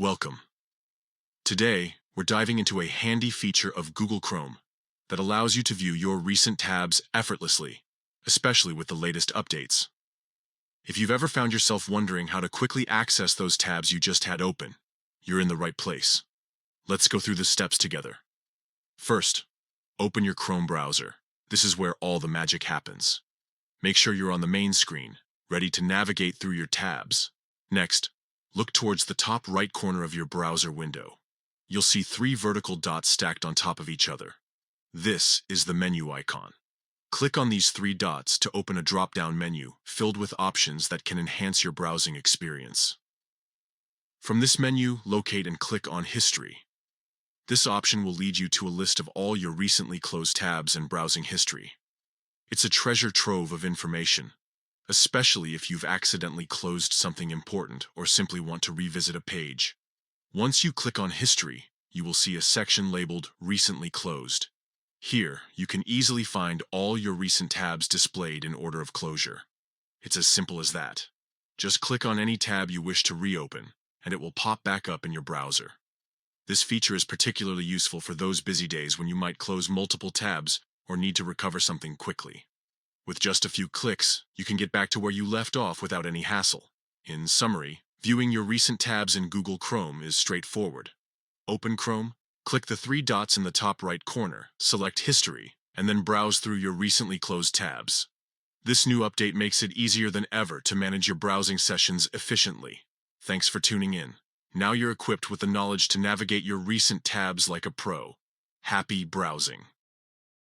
Welcome. Today, we're diving into a handy feature of Google Chrome that allows you to view your recent tabs effortlessly, especially with the latest updates. If you've ever found yourself wondering how to quickly access those tabs you just had open, you're in the right place. Let's go through the steps together. First, open your Chrome browser. This is where all the magic happens. Make sure you're on the main screen, ready to navigate through your tabs. Next, look towards the top right corner of your browser window. You'll see three vertical dots stacked on top of each other. This is the menu icon. Click on these three dots to open a drop-down menu filled with options that can enhance your browsing experience. From this menu, locate and click on History. This option will lead you to a list of all your recently closed tabs and browsing history. It's a treasure trove of information, especially if you've accidentally closed something important or simply want to revisit a page. Once you click on History, you will see a section labeled Recently Closed. Here, you can easily find all your recent tabs displayed in order of closure. It's as simple as that. Just click on any tab you wish to reopen, and it will pop back up in your browser. This feature is particularly useful for those busy days when you might close multiple tabs or need to recover something quickly. With just a few clicks, you can get back to where you left off without any hassle. In summary, viewing your recent tabs in Google Chrome is straightforward. Open Chrome, click the three dots in the top right corner, select History, and then browse through your recently closed tabs. This new update makes it easier than ever to manage your browsing sessions efficiently. Thanks for tuning in. Now you're equipped with the knowledge to navigate your recent tabs like a pro. Happy browsing!